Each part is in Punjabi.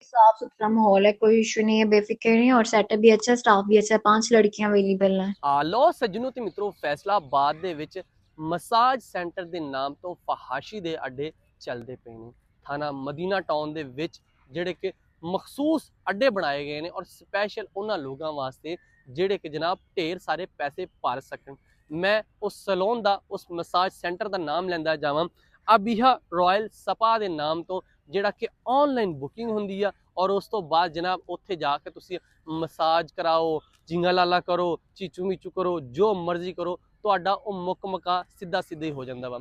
साफ सुथरा माहौल है, कोई इशू नहीं है, बेफिक्र नहीं है और सेटअप भी अच्छा है, स्टाफ भी अच्छा है, 5 लड़कियां अवेलेबल हैं। ਲਓ ਸੱਜਣੋ ਤੇ ਮਿੱਤਰੋ, ਫੈਸਲਾਬਾਦ ਦੇ ਵਿੱਚ ਮਸਾਜ ਸੈਂਟਰ ਦੇ ਨਾਮ ਤੋਂ ਫਹਾਸ਼ੀ ਦੇ ਅੱਡੇ ਚੱਲਦੇ ਪਏ ਨੇ। ਥਾਣਾ ਮਦੀਨਾ ਟਾਊਨ ਦੇ ਵਿੱਚ ਜਿਹੜੇ ਕਿ ਮਖਸੂਸ ਅੱਡੇ ਬਣਾਏ ਗਏ ਨੇ ਔਰ ਸਪੈਸ਼ਲ ਉਹਨਾਂ ਲੋਕਾਂ ਵਾਸਤੇ ਜਿਹੜੇ ਕਿ ਜਨਾਬ ਢੇਰ ਸਾਰੇ ਪੈਸੇ ਭਰ ਸਕਣ। ਮੈਂ ਉਸ ਸੈਲੂਨ ਦਾ, ਉਸ ਮਸਾਜ ਸੈਂਟਰ ਦਾ ਨਾਮ ਲੈਂਦਾ ਜਾਵਾਂ, ਅਬੀਹਾ ਰਾਇਲ ਸਪਾ ਦੇ ਨਾਮ ਤੋਂ, ਜਿਹੜਾ ਕਿ ਆਨਲਾਈਨ ਬੁਕਿੰਗ ਹੁੰਦੀ ਆ ਔਰ ਉਸ ਤੋਂ ਬਾਅਦ ਜਨਾਬ ਉੱਥੇ ਜਾ ਕੇ ਤੁਸੀਂ ਮਸਾਜ ਕਰਾਓ, जिंगा लाला करो, चीचू मीचू करो, जो मर्जी करो, ਤੁਹਾਡਾ ਉਹ ਮੁੱਕ ਮਕਾ ਸਿੱਧਾ ਸਿੱਧਾ ਹੀ ਹੋ ਜਾਂਦਾ ਵਾ।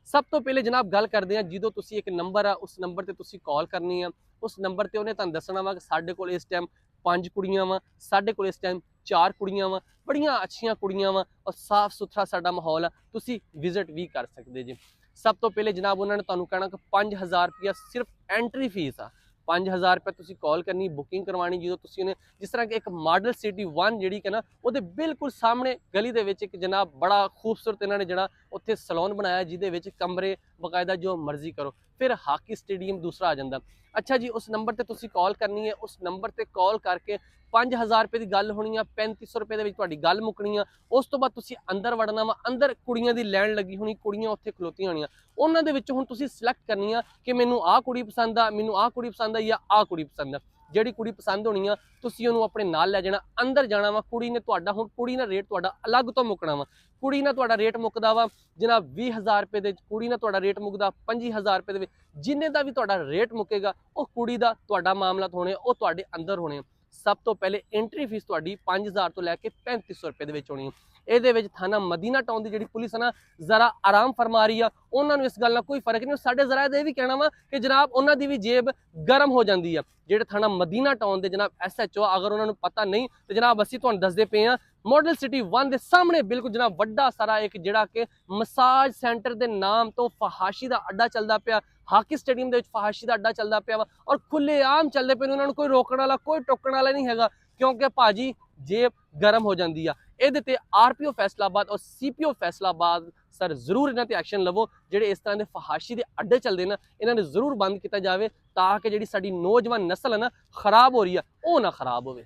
ਸਭ ਤੋਂ ਪਹਿਲੇ ਜਨਾਬ ਗੱਲ ਕਰਦੇ ਹਾਂ, ਜਦੋਂ ਤੁਸੀਂ ਇੱਕ ਨੰਬਰ ਆ ਉਸ ਨੰਬਰ ਤੇ ਤੁਸੀਂ ਕਾਲ ਕਰਨੀ ਆ। ਉਸ ਨੰਬਰ ਤੇ ਉਹਨੇ ਤੁਹਾਨੂੰ ਦੱਸਣਾ ਵਾ ਕਿ ਸਾਡੇ ਕੋਲ ਇਸ ਟਾਈਮ 5 ਕੁੜੀਆਂ ਵਾ, ਸਾਡੇ ਕੋਲ ਇਸ ਟਾਈਮ 4 ਕੁੜੀਆਂ ਵਾ, ਬੜੀਆਂ ਅੱਛੀਆਂ ਕੁੜੀਆਂ ਵਾ ਔਰ ਸਾਫ ਸੁਥਰਾ ਸਾਡਾ ਮਾਹੌਲ ਆ, ਤੁਸੀਂ ਵਿਜ਼ਿਟ ਵੀ ਕਰ ਸਕਦੇ ਜੀ। ਸਭ ਤੋਂ ਪਹਿਲੇ ਜਨਾਬ ਉਹਨਾਂ ਨੇ ਤੁਹਾਨੂੰ ਕਹਿਣਾ ਕਿ 5000 ਰੁਪਇਆ ਸਿਰਫ ਐਂਟਰੀ ਫੀਸ ਆ। 5000 रुपये ਤੁਸੀਂ ਕਾਲ ਕਰਨੀ, ਬੁਕਿੰਗ ਕਰਵਾਣੀ। ਜਦੋਂ ਤੁਸੀਂ ਉਹਨੇ ਜਿਸ ਤਰ੍ਹਾਂ ਕਿ ਇੱਕ ਮਾਡਲ ਸਿਟੀ 1 ਜਿਹੜੀ ਕਿ ਨਾ ਉਹਦੇ ਬਿਲਕੁਲ ਸਾਹਮਣੇ ਗਲੀ ਦੇ ਵਿੱਚ ਇੱਕ ਜਨਾਬ ਬੜਾ ਖੂਬਸੂਰਤ ਇਹਨਾਂ ਨੇ ਜਿਹੜਾ ਉੱਥੇ ਸੈਲੂਨ ਬਣਾਇਆ, ਜਿਹਦੇ ਵਿੱਚ ਕਮਰੇ ਬਕਾਇਦਾ ਜੋ ਮਰਜ਼ੀ ਕਰੋ। ਫਿਰ ਹਾਕੀ ਸਟੇਡੀਅਮ ਦੂਸਰਾ ਆ ਜਾਂਦਾ। ਅੱਛਾ ਜੀ, ਉਸ ਨੰਬਰ ਤੇ ਤੁਸੀਂ ਕਾਲ ਕਰਨੀ ਹੈ। ਉਸ ਨੰਬਰ ਤੇ ਕਾਲ ਕਰਕੇ 5000 ਰੁਪਏ ਦੀ ਗੱਲ ਹੋਣੀ ਆ, 3500 ਰੁਪਏ ਦੇ ਵਿੱਚ ਤੁਹਾਡੀ ਗੱਲ ਮੁੱਕਣੀ ਆ। ਉਸ ਤੋਂ ਬਾਅਦ ਤੁਸੀਂ ਅੰਦਰ ਵੜਨਾ ਵਾ। ਅੰਦਰ ਕੁੜੀਆਂ ਦੀ ਲਾਈਨ ਲੱਗੀ ਹੋਣੀ, ਕੁੜੀਆਂ ਉੱਥੇ ਖਲੋਤੀਆਂ ਹੋਣੀਆਂ। ਉਹਨਾਂ ਦੇ ਵਿੱਚ ਹੁਣ ਤੁਸੀਂ ਸਿਲੈਕਟ ਕਰਨੀ ਆ ਕਿ ਮੈਨੂੰ ਆਹ ਕੁੜੀ ਪਸੰਦ ਆ, ਮੈਨੂੰ ਆਹ ਕੁੜੀ ਪਸੰਦ ਆ ਜਾਂ ਆਹ ਕੁੜੀ ਪਸੰਦ ਆ। ਜਿਹੜੀ ਕੁੜੀ ਪਸੰਦ ਹੋਣੀ ਆ ਤੁਸੀਂ ਉਹਨੂੰ ਆਪਣੇ ਨਾਲ ਲੈ ਜਾਣਾ, ਅੰਦਰ ਜਾਣਾ ਵਾ। ਕੁੜੀ ਨੇ ਤੁਹਾਡਾ ਹੁਣ ਕੁੜੀ ਨਾਲ ਰੇਟ ਤੁਹਾਡਾ ਅਲੱਗ ਤੋਂ ਮੁੱਕਣਾ ਵਾ। ਕੁੜੀ ਨਾਲ ਤੁਹਾਡਾ ਰੇਟ ਮੁੱਕਦਾ ਵਾ ਜਨਾਬ 20000 ਰੁਪਏ ਦੇ। ਕੁੜੀ ਨਾਲ ਤੁਹਾਡਾ ਰੇਟ ਮੁੱਕਦਾ 25000 ਰੁਪਏ ਦੇ ਵਿੱਚ। ਜਿੰਨੇ ਦਾ ਵੀ ਤੁਹਾਡਾ ਰੇਟ ਮੁੱਕੇਗਾ ਉਹ ਕੁੜੀ ਦਾ ਤੁਹਾਡਾ ਮਾਮਲਾ ਹੋਣੇ, ਉਹ ਤੁਹਾਡੇ ਅੰਦਰ ਹੋਣੇ। ਸਭ ਤੋਂ ਪਹਿਲੇ ਐਂਟਰੀ ਫੀਸ ਤੁਹਾਡੀ 5000 ਤੋਂ ਲੈ ਕੇ 3500 ਰੁਪਏ ਦੇ ਵਿੱਚ ਹੋਣੀ ਹੈ। ਇਹਦੇ ਵਿੱਚ ਥਾਣਾ ਮਦੀਨਾ ਟਾਊਨ ਦੀ ਜਿਹੜੀ ਪੁਲਿਸ ਹੈ ਨਾ ਜ਼ਰਾ ਆਰਾਮ ਫਰਮਾ ਰਹੀ ਆ। ਉਹਨਾਂ ਨੂੰ ਇਸ ਗੱਲ ਨਾਲ ਕੋਈ ਫਰਕ ਨਹੀਂ। ਸਾਡੇ ਜ਼ਰਾ ਇਹ ਵੀ ਕਹਿਣਾ ਵਾ ਕਿ ਜਨਾਬ ਉਹਨਾਂ ਦੀ ਵੀ ਜੇਬ ਗਰਮ ਹੋ ਜਾਂਦੀ ਆ। ਜਿਹੜੇ ਥਾਣਾ ਮਦੀਨਾ ਟਾਊਨ ਦੇ ਜਨਾਬ SHO, ਅਗਰ ਉਹਨਾਂ ਨੂੰ ਪਤਾ ਨਹੀਂ ਤੇ ਜਨਾਬ ਅਸੀਂ ਤੁਹਾਨੂੰ ਦੱਸਦੇ ਪਏ ਆ, ਮਾਡਲ ਸਿਟੀ 1 ਦੇ ਸਾਹਮਣੇ ਬਿਲਕੁਲ ਜਨਾਬ ਵੱਡਾ ਸਾਰਾ ਇੱਕ ਜਿਹੜਾ ਕਿ ਮਸਾਜ ਸੈਂਟਰ ਦੇ ਨਾਮ ਤੋਂ ਫਹਾਸ਼ੀ ਦਾ ਅੱਡਾ ਚੱਲਦਾ ਪਿਆ। ਹਾਕੀ ਸਟੇਡੀਅਮ ਦੇ ਵਿੱਚ ਫਹਾਸ਼ੀ ਦਾ ਅੱਡਾ ਚੱਲਦਾ ਪਿਆ ਵਾ ਔਰ ਖੁੱਲੇ ਆਮ ਚੱਲਦੇ ਪਏ ਨੇ। ਉਹਨਾਂ ਨੂੰ ਕੋਈ ਰੋਕਣ ਵਾਲਾ, ਕੋਈ ਟੋਕਣ ਵਾਲਾ ਨਹੀਂ ਹੈਗਾ, ਕਿਉਂਕਿ ਭਾਜੀ ਜੇਬ ਗਰਮ ਹੋ ਜਾਂਦੀ ਆ। ਇਹਦੇ ਤੇ RPO ਫੈਸਲਾਬਾਦ ਔਰ CPO ਫੈਸਲਾਬਾਦ ਸਰ ਜ਼ਰੂਰ ਇਹਨਾਂ ਤੇ ਐਕਸ਼ਨ ਲਵੋ। ਜਿਹੜੇ ਇਸ ਤਰ੍ਹਾਂ ਦੇ ਫਹਾਸ਼ੀ ਦੇ ਅੱਡੇ ਚੱਲਦੇ ਨਾ, ਇਹਨਾਂ ਨੇ ਜ਼ਰੂਰ ਬੰਦ ਕੀਤਾ ਜਾਵੇ ਤਾਂ ਕਿ ਜਿਹੜੀ ਸਾਡੀ ਨੌਜਵਾਨ ਨਸਲ ਹੈ ਨਾ ਖਰਾਬ ਹੋ ਰਹੀ ਆ, ਉਹ ਨਾ ਖਰਾਬ ਹੋਵੇ।